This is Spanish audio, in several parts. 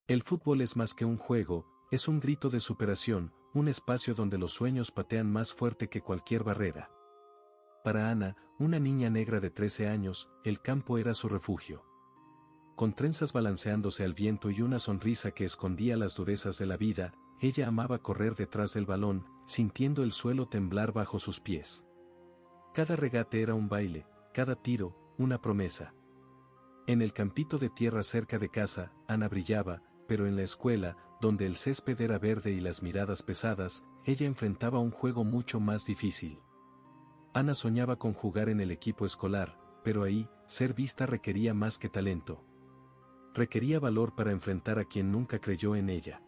El fútbol es más que un juego, es un grito de superación, un espacio donde los sueños patean más fuerte que cualquier barrera. Para Ana, una niña negra de 13 años, el campo era su refugio. Con trenzas balanceándose al viento y una sonrisa que escondía las durezas de la vida, ella amaba correr detrás del balón, sintiendo el suelo temblar bajo sus pies. Cada regate era un baile, cada tiro, una promesa. En el campito de tierra cerca de casa, Ana brillaba, pero en la escuela, donde el césped era verde y las miradas pesadas, ella enfrentaba un juego mucho más difícil. Ana soñaba con jugar en el equipo escolar, pero ahí, ser vista requería más que talento. Requería valor para enfrentar a quien nunca creyó en ella.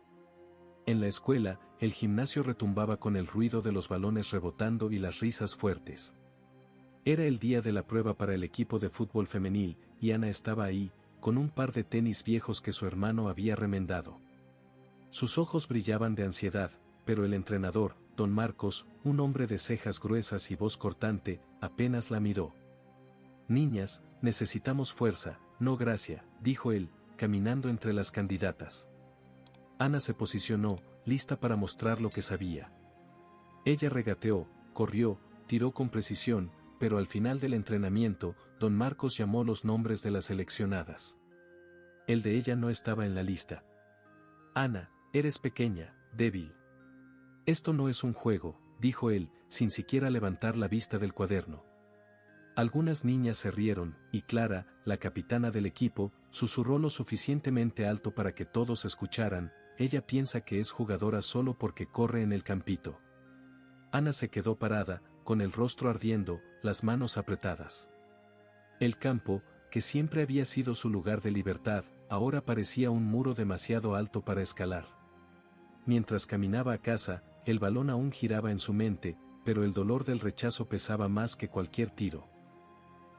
En la escuela, el gimnasio retumbaba con el ruido de los balones rebotando y las risas fuertes. Era el día de la prueba para el equipo de fútbol femenil, y Ana estaba ahí, con un par de tenis viejos que su hermano había remendado. Sus ojos brillaban de ansiedad, pero el entrenador, don Marcos, un hombre de cejas gruesas y voz cortante, apenas la miró. «Niñas, necesitamos fuerza, no gracia», dijo él, caminando entre las candidatas. Ana se posicionó, lista para mostrar lo que sabía. Ella regateó, corrió, tiró con precisión, pero al final del entrenamiento, don Marcos llamó los nombres de las seleccionadas. El de ella no estaba en la lista. «Ana, eres pequeña, débil. Esto no es un juego», dijo él, sin siquiera levantar la vista del cuaderno. Algunas niñas se rieron, y Clara, la capitana del equipo, susurró lo suficientemente alto para que todos escucharan: «Ella piensa que es jugadora solo porque corre en el campito». Ana se quedó parada, con el rostro ardiendo, las manos apretadas. El campo, que siempre había sido su lugar de libertad, ahora parecía un muro demasiado alto para escalar. Mientras caminaba a casa, el balón aún giraba en su mente, pero el dolor del rechazo pesaba más que cualquier tiro.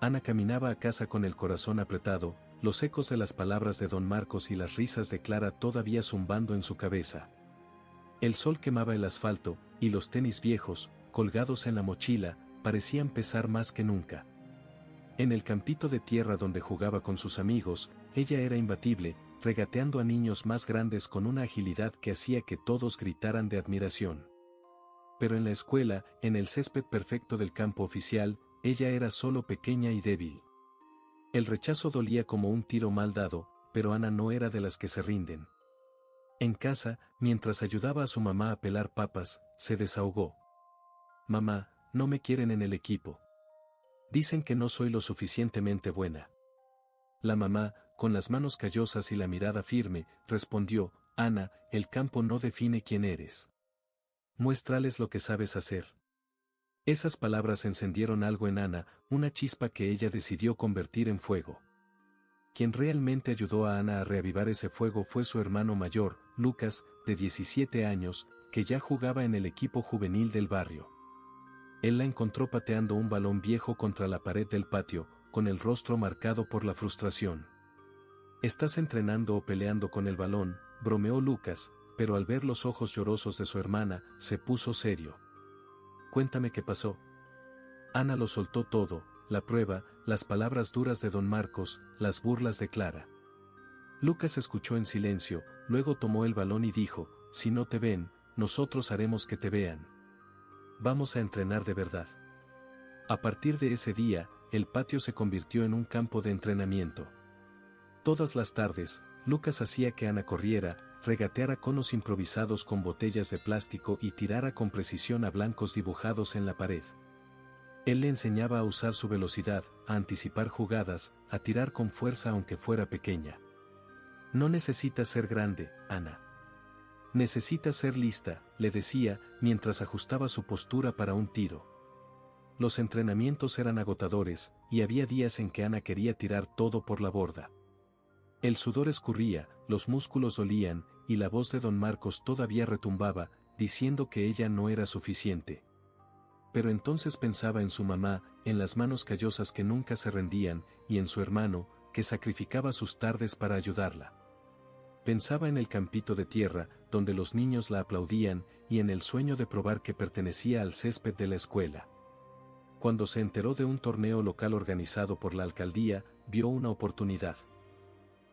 Ana caminaba a casa con el corazón apretado, los ecos de las palabras de don Marcos y las risas de Clara todavía zumbando en su cabeza. El sol quemaba el asfalto, y los tenis viejos, colgados en la mochila, parecían pesar más que nunca. En el campito de tierra donde jugaba con sus amigos, ella era imbatible, regateando a niños más grandes con una agilidad que hacía que todos gritaran de admiración. Pero en la escuela, en el césped perfecto del campo oficial, ella era solo pequeña y débil. El rechazo dolía como un tiro mal dado, pero Ana no era de las que se rinden. En casa, mientras ayudaba a su mamá a pelar papas, se desahogó. «Mamá, no me quieren en el equipo. Dicen que no soy lo suficientemente buena». La mamá, con las manos callosas y la mirada firme, respondió: «Ana, el campo no define quién eres. Muéstrales lo que sabes hacer». Esas palabras encendieron algo en Ana, una chispa que ella decidió convertir en fuego. Quien realmente ayudó a Ana a reavivar ese fuego fue su hermano mayor, Lucas, de 17 años, que ya jugaba en el equipo juvenil del barrio. Él la encontró pateando un balón viejo contra la pared del patio, con el rostro marcado por la frustración. «¿Estás entrenando o peleando con el balón?», bromeó Lucas, pero al ver los ojos llorosos de su hermana, se puso serio. «Cuéntame qué pasó». Ana lo soltó todo: la prueba, las palabras duras de don Marcos, las burlas de Clara. Lucas escuchó en silencio, luego tomó el balón y dijo: «Si no te ven, nosotros haremos que te vean. Vamos a entrenar de verdad». A partir de ese día, el patio se convirtió en un campo de entrenamiento. Todas las tardes, Lucas hacía que Ana corriera, regateara conos improvisados con botellas de plástico y tirara con precisión a blancos dibujados en la pared. Él le enseñaba a usar su velocidad, a anticipar jugadas, a tirar con fuerza aunque fuera pequeña. «No necesitas ser grande, Ana. Necesitas ser lista», le decía, mientras ajustaba su postura para un tiro. Los entrenamientos eran agotadores, y había días en que Ana quería tirar todo por la borda. El sudor escurría, los músculos dolían, y la voz de don Marcos todavía retumbaba, diciendo que ella no era suficiente. Pero entonces pensaba en su mamá, en las manos callosas que nunca se rendían, y en su hermano, que sacrificaba sus tardes para ayudarla. Pensaba en el campito de tierra, donde los niños la aplaudían, y en el sueño de probar que pertenecía al césped de la escuela. Cuando se enteró de un torneo local organizado por la alcaldía, vio una oportunidad.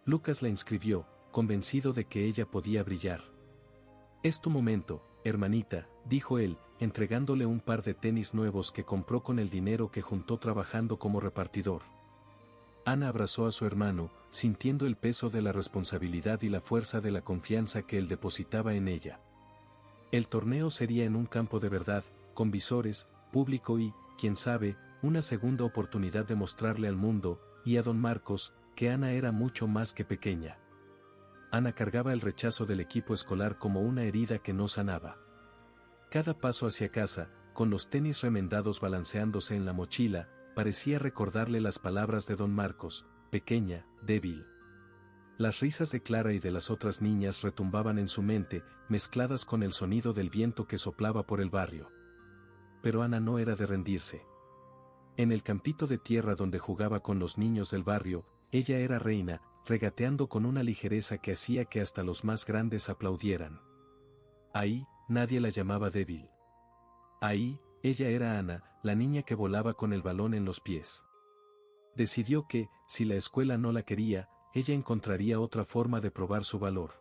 Lucas la inscribió, convencido de que ella podía brillar. «Es tu momento, hermanita», dijo él, entregándole un par de tenis nuevos que compró con el dinero que juntó trabajando como repartidor. Ana abrazó a su hermano, sintiendo el peso de la responsabilidad y la fuerza de la confianza que él depositaba en ella. El torneo sería en un campo de verdad, con visores, público y, quién sabe, una segunda oportunidad de mostrarle al mundo, y a don Marcos, que Ana era mucho más que pequeña. Ana cargaba el rechazo del equipo escolar como una herida que no sanaba. Cada paso hacia casa, con los tenis remendados balanceándose en la mochila, parecía recordarle las palabras de don Marcos: pequeña, débil. Las risas de Clara y de las otras niñas retumbaban en su mente, mezcladas con el sonido del viento que soplaba por el barrio. Pero Ana no era de rendirse. En el campito de tierra donde jugaba con los niños del barrio, ella era reina, regateando con una ligereza que hacía que hasta los más grandes aplaudieran. Ahí, nadie la llamaba débil. Ahí, ella era Ana, la niña que volaba con el balón en los pies. Decidió que, si la escuela no la quería, ella encontraría otra forma de probar su valor.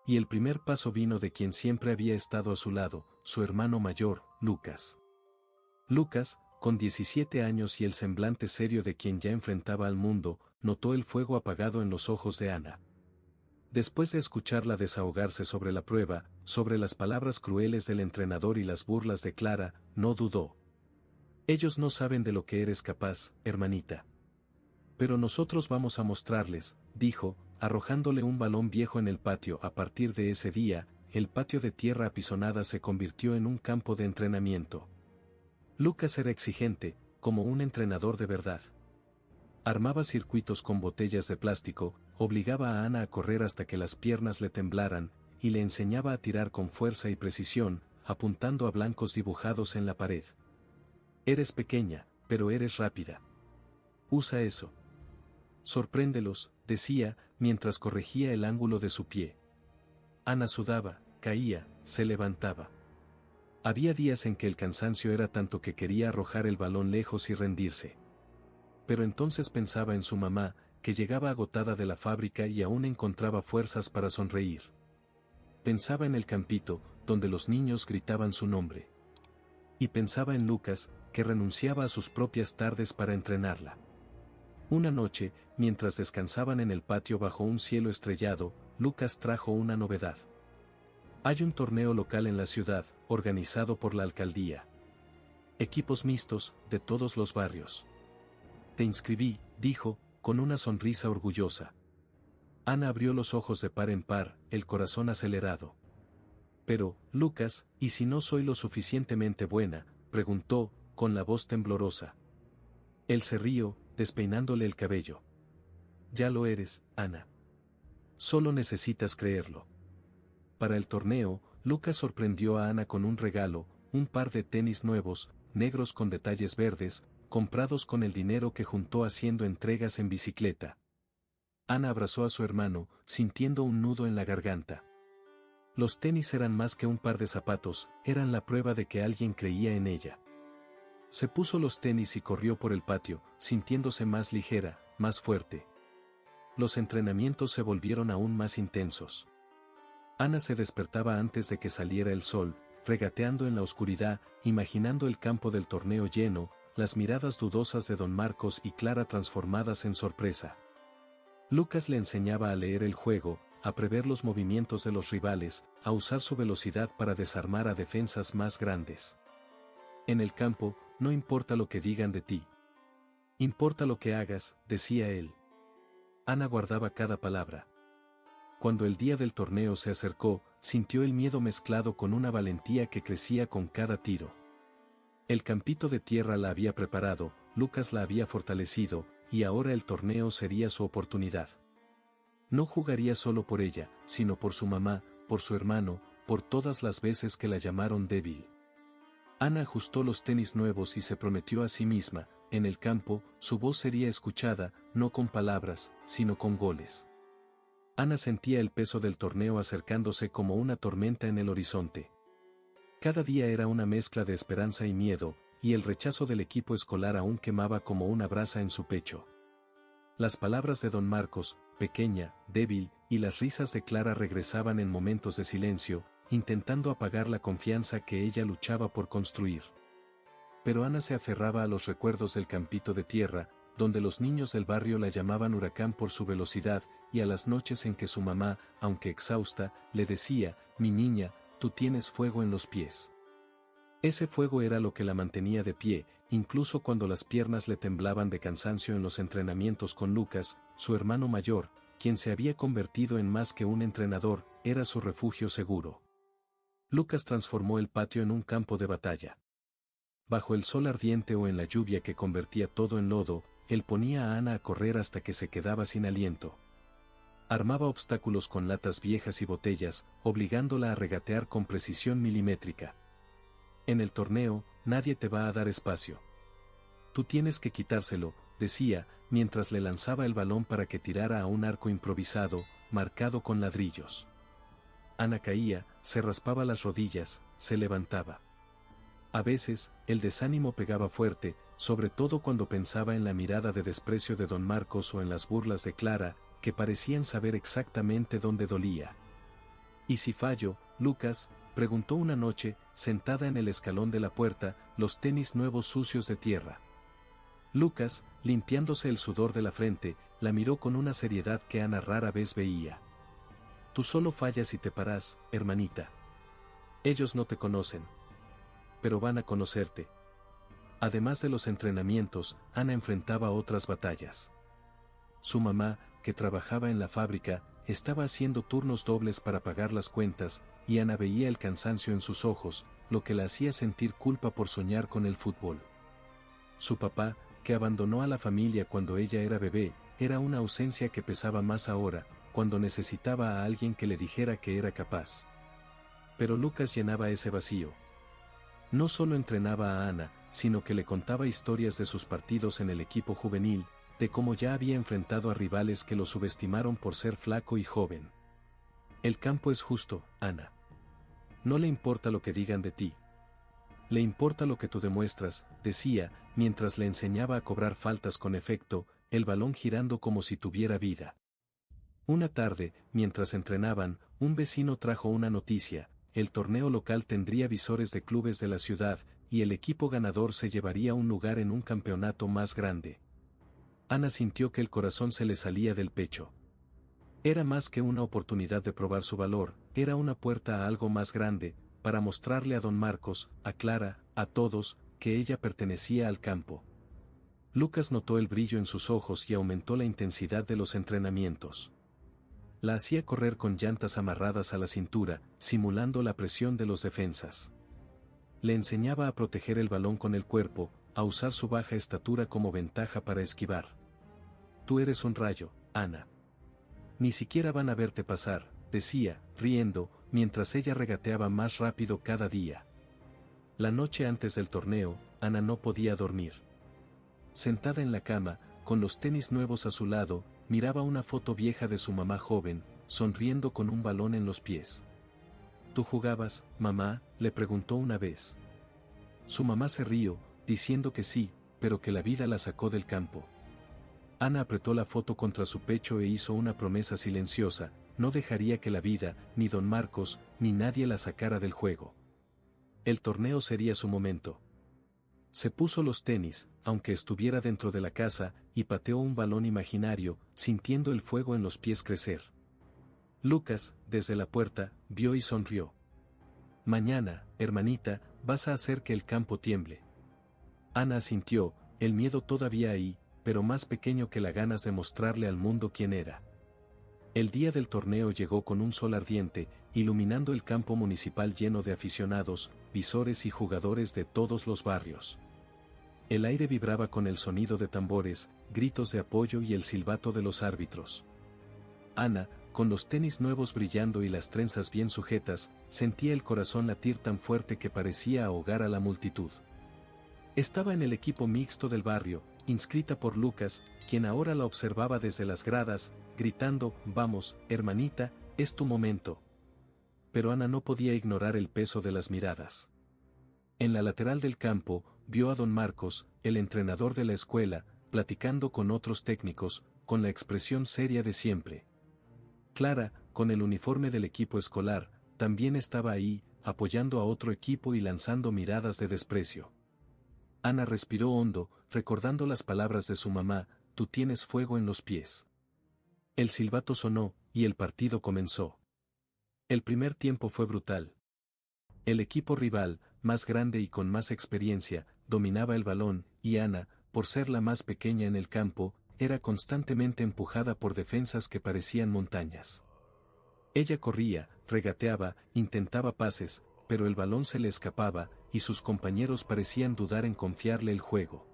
Y el primer paso vino de quien siempre había estado a su lado, su hermano mayor, Lucas. Lucas, con 17 años y el semblante serio de quien ya enfrentaba al mundo, notó el fuego apagado en los ojos de Ana. Después de escucharla desahogarse sobre la prueba, sobre las palabras crueles del entrenador y las burlas de Clara, no dudó. «Ellos no saben de lo que eres capaz, hermanita. Pero nosotros vamos a mostrarles», dijo, arrojándole un balón viejo en el patio. A partir de ese día, el patio de tierra apisonada se convirtió en un campo de entrenamiento. Lucas era exigente, como un entrenador de verdad. Armaba circuitos con botellas de plástico, obligaba a Ana a correr hasta que las piernas le temblaran, y le enseñaba a tirar con fuerza y precisión, apuntando a blancos dibujados en la pared. «Eres pequeña, pero eres rápida. Usa eso. Sorpréndelos», decía, mientras corregía el ángulo de su pie. Ana sudaba, caía, se levantaba. Había días en que el cansancio era tanto que quería arrojar el balón lejos y rendirse. Pero entonces pensaba en su mamá, que llegaba agotada de la fábrica y aún encontraba fuerzas para sonreír. Pensaba en el campito, donde los niños gritaban su nombre. Y pensaba en Lucas, que renunciaba a sus propias tardes para entrenarla. Una noche, mientras descansaban en el patio bajo un cielo estrellado, Lucas trajo una novedad. «Hay un torneo local en la ciudad, organizado por la alcaldía. Equipos mixtos, de todos los barrios. Te inscribí», dijo, con una sonrisa orgullosa. Ana abrió los ojos de par en par, el corazón acelerado. «Pero, Lucas, ¿y si no soy lo suficientemente buena?», preguntó, con la voz temblorosa. Él se rió, despeinándole el cabello. «Ya lo eres, Ana. Solo necesitas creerlo». Para el torneo, Lucas sorprendió a Ana con un regalo, un par de tenis nuevos, negros con detalles verdes, comprados con el dinero que juntó haciendo entregas en bicicleta. Ana abrazó a su hermano, sintiendo un nudo en la garganta. Los tenis eran más que un par de zapatos, eran la prueba de que alguien creía en ella. Se puso los tenis y corrió por el patio, sintiéndose más ligera, más fuerte. Los entrenamientos se volvieron aún más intensos. Ana se despertaba antes de que saliera el sol, regateando en la oscuridad, imaginando el campo del torneo lleno, las miradas dudosas de don Marcos y Clara transformadas en sorpresa. Lucas le enseñaba a leer el juego, a prever los movimientos de los rivales, a usar su velocidad para desarmar a defensas más grandes. «En el campo, no importa lo que digan de ti. Importa lo que hagas», decía él. Ana guardaba cada palabra. Cuando el día del torneo se acercó, sintió el miedo mezclado con una valentía que crecía con cada tiro. El campito de tierra la había preparado, Lucas la había fortalecido, y ahora el torneo sería su oportunidad. No jugaría solo por ella, sino por su mamá, por su hermano, por todas las veces que la llamaron débil. Ana ajustó los tenis nuevos y se prometió a sí misma, en el campo, su voz sería escuchada, no con palabras, sino con goles. Ana sentía el peso del torneo acercándose como una tormenta en el horizonte. Cada día era una mezcla de esperanza y miedo, y el rechazo del equipo escolar aún quemaba como una brasa en su pecho. Las palabras de don Marcos, pequeña, débil, y las risas de Clara regresaban en momentos de silencio, intentando apagar la confianza que ella luchaba por construir. Pero Ana se aferraba a los recuerdos del campito de tierra, donde los niños del barrio la llamaban Huracán por su velocidad, y a las noches en que su mamá, aunque exhausta, le decía: «Mi niña, tú tienes fuego en los pies». Ese fuego era lo que la mantenía de pie, incluso cuando las piernas le temblaban de cansancio en los entrenamientos con Lucas, su hermano mayor, quien se había convertido en más que un entrenador, era su refugio seguro. Lucas transformó el patio en un campo de batalla. Bajo el sol ardiente o en la lluvia que convertía todo en lodo, él ponía a Ana a correr hasta que se quedaba sin aliento. Armaba obstáculos con latas viejas y botellas, obligándola a regatear con precisión milimétrica. «En el torneo, nadie te va a dar espacio. Tú tienes que quitárselo», decía, mientras le lanzaba el balón para que tirara a un arco improvisado, marcado con ladrillos. Ana caía, se raspaba las rodillas, se levantaba. A veces, el desánimo pegaba fuerte, sobre todo cuando pensaba en la mirada de desprecio de don Marcos o en las burlas de Clara, que parecían saber exactamente dónde dolía. «¿Y si fallo, Lucas?», preguntó una noche, sentada en el escalón de la puerta, los tenis nuevos sucios de tierra. Lucas, limpiándose el sudor de la frente, la miró con una seriedad que Ana rara vez veía. «Tú solo fallas y te paras, hermanita. Ellos no te conocen. Pero van a conocerte». Además de los entrenamientos, Ana enfrentaba otras batallas. Su mamá, que trabajaba en la fábrica, estaba haciendo turnos dobles para pagar las cuentas, y Ana veía el cansancio en sus ojos, lo que la hacía sentir culpa por soñar con el fútbol. Su papá, que abandonó a la familia cuando ella era bebé, era una ausencia que pesaba más ahora, cuando necesitaba a alguien que le dijera que era capaz. Pero Lucas llenaba ese vacío. No solo entrenaba a Ana, sino que le contaba historias de sus partidos en el equipo juvenil, de cómo ya había enfrentado a rivales que lo subestimaron por ser flaco y joven. «El campo es justo, Ana. No le importa lo que digan de ti. Le importa lo que tú demuestras», decía, mientras le enseñaba a cobrar faltas con efecto, el balón girando como si tuviera vida. Una tarde, mientras entrenaban, un vecino trajo una noticia: el torneo local tendría visores de clubes de la ciudad, y el equipo ganador se llevaría un lugar en un campeonato más grande. Ana sintió que el corazón se le salía del pecho. Era más que una oportunidad de probar su valor, era una puerta a algo más grande, para mostrarle a don Marcos, a Clara, a todos, que ella pertenecía al campo. Lucas notó el brillo en sus ojos y aumentó la intensidad de los entrenamientos. La hacía correr con llantas amarradas a la cintura, simulando la presión de los defensas. Le enseñaba a proteger el balón con el cuerpo, a usar su baja estatura como ventaja para esquivar. «Tú eres un rayo, Ana. Ni siquiera van a verte pasar», decía, riendo, mientras ella regateaba más rápido cada día. La noche antes del torneo, Ana no podía dormir. Sentada en la cama, con los tenis nuevos a su lado, miraba una foto vieja de su mamá joven, sonriendo con un balón en los pies. «¿Tú jugabas, mamá?», le preguntó una vez. Su mamá se rió, diciendo que sí, pero que la vida la sacó del campo. Ana apretó la foto contra su pecho e hizo una promesa silenciosa: no dejaría que la vida, ni don Marcos, ni nadie la sacara del juego. El torneo sería su momento. Se puso los tenis, aunque estuviera dentro de la casa, y pateó un balón imaginario, sintiendo el fuego en los pies crecer. Lucas, desde la puerta, vio y sonrió. «Mañana, hermanita, vas a hacer que el campo tiemble». Ana asintió, el miedo todavía ahí, pero más pequeño que las ganas de mostrarle al mundo quién era. El día del torneo llegó con un sol ardiente, iluminando el campo municipal lleno de aficionados, visores y jugadores de todos los barrios. El aire vibraba con el sonido de tambores, gritos de apoyo y el silbato de los árbitros. Ana, con los tenis nuevos brillando y las trenzas bien sujetas, sentía el corazón latir tan fuerte que parecía ahogar a la multitud. Estaba en el equipo mixto del barrio, inscrita por Lucas, quien ahora la observaba desde las gradas, gritando: «Vamos, hermanita, es tu momento». Pero Ana no podía ignorar el peso de las miradas. En la lateral del campo, vio a don Marcos, el entrenador de la escuela, platicando con otros técnicos, con la expresión seria de siempre. Clara, con el uniforme del equipo escolar, también estaba ahí, apoyando a otro equipo y lanzando miradas de desprecio. Ana respiró hondo, recordando las palabras de su mamá: tú tienes fuego en los pies. El silbato sonó, y el partido comenzó. El primer tiempo fue brutal. El equipo rival, más grande y con más experiencia, dominaba el balón, y Ana, por ser la más pequeña en el campo, era constantemente empujada por defensas que parecían montañas. Ella corría, regateaba, intentaba pases, pero el balón se le escapaba, y sus compañeros parecían dudar en confiarle el juego.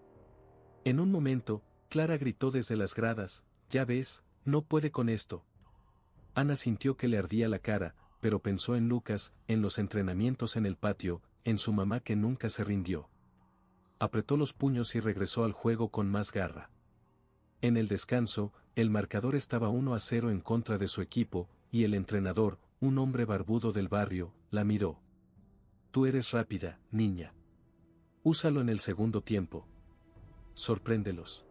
En un momento, Clara gritó desde las gradas: ya ves, no puede con esto. Ana sintió que le ardía la cara, pero pensó en Lucas, en los entrenamientos en el patio, en su mamá que nunca se rindió. Apretó los puños y regresó al juego con más garra. En el descanso, el marcador estaba 1-0 en contra de su equipo, y el entrenador, un hombre barbudo del barrio, la miró. Tú eres rápida, niña. Úsalo en el segundo tiempo. Sorpréndelos.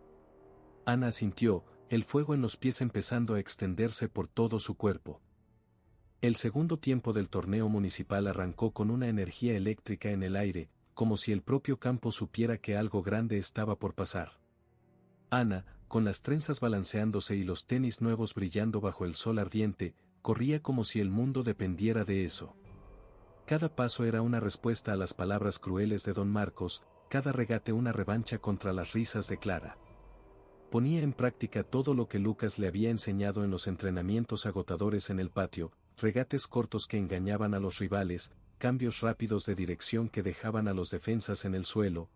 Ana asintió, el fuego en los pies empezando a extenderse por todo su cuerpo. El segundo tiempo del torneo municipal arrancó con una energía eléctrica en el aire, como si el propio campo supiera que algo grande estaba por pasar. Ana, con las trenzas balanceándose y los tenis nuevos brillando bajo el sol ardiente, corría como si el mundo dependiera de eso. Cada paso era una respuesta a las palabras crueles de don Marcos, cada regate una revancha contra las risas de Clara. Ponía en práctica todo lo que Lucas le había enseñado en los entrenamientos agotadores en el patio: regates cortos que engañaban a los rivales, cambios rápidos de dirección que dejaban a los defensas en el suelo,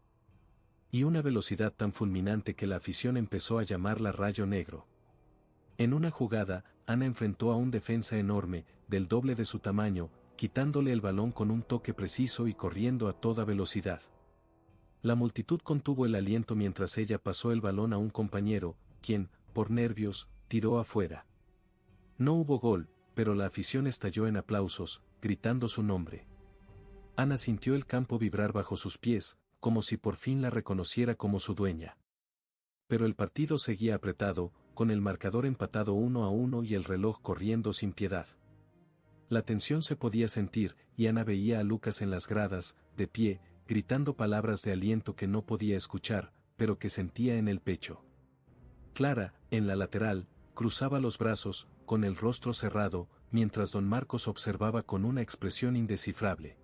y una velocidad tan fulminante que la afición empezó a llamarla Rayo Negro. En una jugada, Ana enfrentó a un defensa enorme, del doble de su tamaño, quitándole el balón con un toque preciso y corriendo a toda velocidad. La multitud contuvo el aliento mientras ella pasó el balón a un compañero, quien, por nervios, tiró afuera. No hubo gol, pero la afición estalló en aplausos, gritando su nombre. Ana sintió el campo vibrar bajo sus pies, como si por fin la reconociera como su dueña. Pero el partido seguía apretado, con el marcador empatado 1-1 y el reloj corriendo sin piedad. La tensión se podía sentir, y Ana veía a Lucas en las gradas, de pie, gritando palabras de aliento que no podía escuchar, pero que sentía en el pecho. Clara, en la lateral, cruzaba los brazos, con el rostro cerrado, mientras don Marcos observaba con una expresión indescifrable.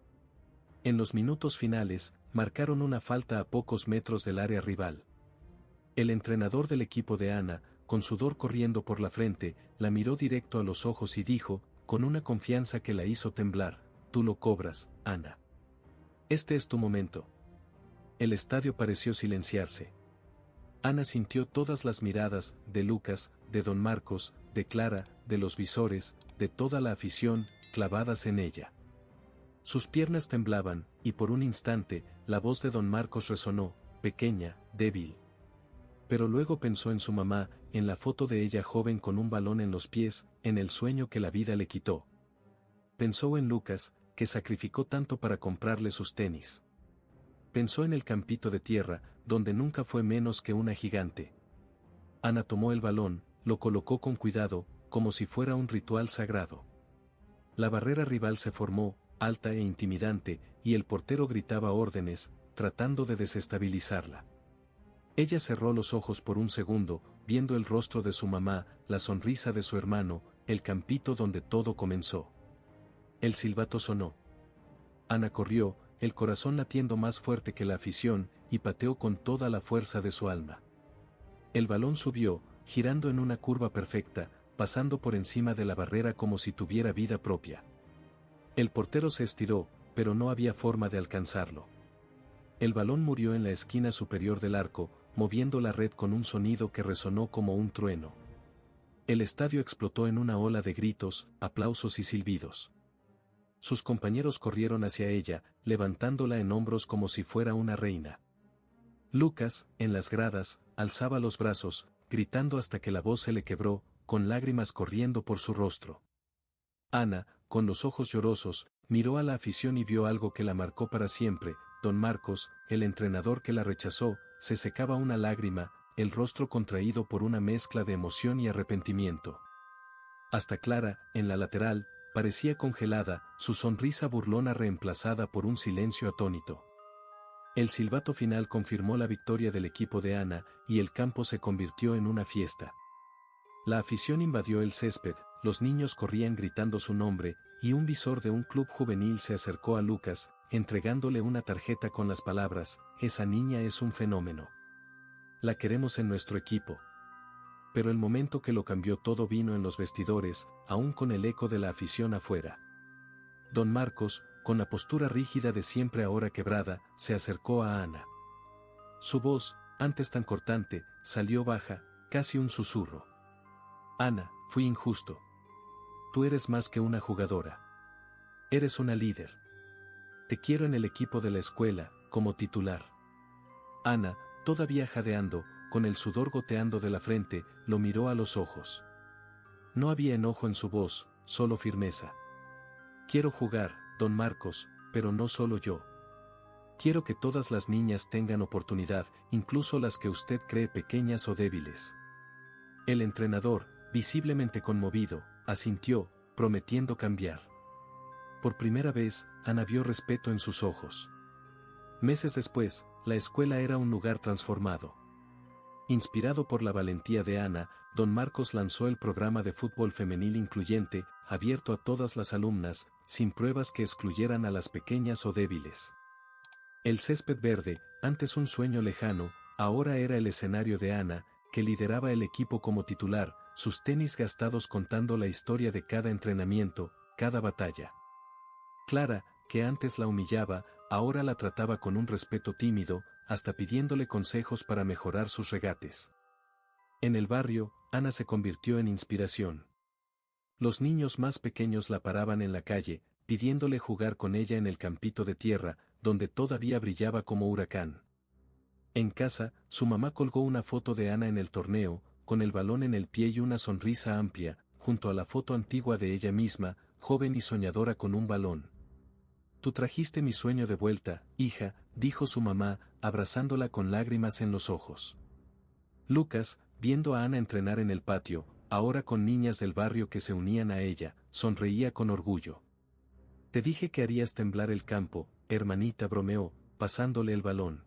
En los minutos finales, marcaron una falta a pocos metros del área rival. El entrenador del equipo de Ana, con sudor corriendo por la frente, la miró directo a los ojos y dijo, con una confianza que la hizo temblar: tú lo cobras, Ana. Este es tu momento. El estadio pareció silenciarse. Ana sintió todas las miradas, de Lucas, de don Marcos, de Clara, de los visores, de toda la afición, clavadas en ella. Sus piernas temblaban, y por un instante, la voz de don Marcos resonó, pequeña, débil. Pero luego pensó en su mamá, en la foto de ella joven con un balón en los pies, en el sueño que la vida le quitó. Pensó en Lucas, que sacrificó tanto para comprarle sus tenis. Pensó en el campito de tierra, donde nunca fue menos que una gigante. Ana tomó el balón, lo colocó con cuidado, como si fuera un ritual sagrado. La barrera rival se formó, alta e intimidante, y el portero gritaba órdenes, tratando de desestabilizarla. Ella cerró los ojos por un segundo, viendo el rostro de su mamá, la sonrisa de su hermano, el campito donde todo comenzó. El silbato sonó. Ana corrió, el corazón latiendo más fuerte que la afición, y pateó con toda la fuerza de su alma. El balón subió, girando en una curva perfecta, pasando por encima de la barrera como si tuviera vida propia. El portero se estiró, pero no había forma de alcanzarlo. El balón murió en la esquina superior del arco, moviendo la red con un sonido que resonó como un trueno. El estadio explotó en una ola de gritos, aplausos y silbidos. Sus compañeros corrieron hacia ella, levantándola en hombros como si fuera una reina. Lucas, en las gradas, alzaba los brazos, gritando hasta que la voz se le quebró, con lágrimas corriendo por su rostro. Ana, con los ojos llorosos, miró a la afición y vio algo que la marcó para siempre: don Marcos, el entrenador que la rechazó, se secaba una lágrima, el rostro contraído por una mezcla de emoción y arrepentimiento. Hasta Clara, en la lateral, parecía congelada, su sonrisa burlona reemplazada por un silencio atónito. El silbato final confirmó la victoria del equipo de Ana, y el campo se convirtió en una fiesta. La afición invadió el césped, los niños corrían gritando su nombre, y un visor de un club juvenil se acercó a Lucas, entregándole una tarjeta con las palabras: «Esa niña es un fenómeno. La queremos en nuestro equipo». Pero el momento que lo cambió todo vino en los vestidores, aún con el eco de la afición afuera. Don Marcos, con la postura rígida de siempre ahora quebrada, se acercó a Ana. Su voz, antes tan cortante, salió baja, casi un susurro. «Ana, fui injusto. Tú eres más que una jugadora. Eres una líder. Te quiero en el equipo de la escuela, como titular». Ana, todavía jadeando, con el sudor goteando de la frente, lo miró a los ojos. No había enojo en su voz, solo firmeza. «Quiero jugar, don Marcos, pero no solo yo. Quiero que todas las niñas tengan oportunidad, incluso las que usted cree pequeñas o débiles». El entrenador, visiblemente conmovido, asintió, prometiendo cambiar. Por primera vez, Ana vio respeto en sus ojos. Meses después, la escuela era un lugar transformado. Inspirado por la valentía de Ana, don Marcos lanzó el programa de fútbol femenil incluyente, abierto a todas las alumnas, sin pruebas que excluyeran a las pequeñas o débiles. El césped verde, antes un sueño lejano, ahora era el escenario de Ana, que lideraba el equipo como titular, sus tenis gastados contando la historia de cada entrenamiento, cada batalla. Clara, que antes la humillaba, ahora la trataba con un respeto tímido, hasta pidiéndole consejos para mejorar sus regates. En el barrio, Ana se convirtió en inspiración. Los niños más pequeños la paraban en la calle, pidiéndole jugar con ella en el campito de tierra, donde todavía brillaba como huracán. En casa, su mamá colgó una foto de Ana en el torneo, con el balón en el pie y una sonrisa amplia, junto a la foto antigua de ella misma, joven y soñadora con un balón. «Tú trajiste mi sueño de vuelta, hija», dijo su mamá, abrazándola con lágrimas en los ojos. Lucas, viendo a Ana entrenar en el patio, ahora con niñas del barrio que se unían a ella, sonreía con orgullo. «Te dije que harías temblar el campo, hermanita», bromeó, pasándole el balón.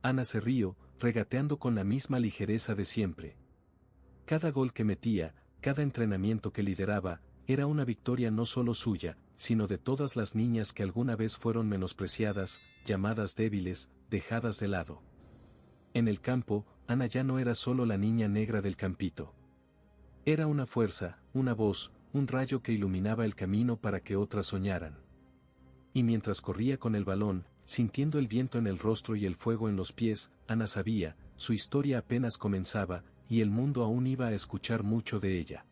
Ana se rió, regateando con la misma ligereza de siempre. Cada gol que metía, cada entrenamiento que lideraba, era una victoria no solo suya, sino de todas las niñas que alguna vez fueron menospreciadas, llamadas débiles, dejadas de lado. En el campo, Ana ya no era solo la niña negra del campito. Era una fuerza, una voz, un rayo que iluminaba el camino para que otras soñaran. Y mientras corría con el balón, sintiendo el viento en el rostro y el fuego en los pies, Ana sabía, su historia apenas comenzaba, y el mundo aún iba a escuchar mucho de ella.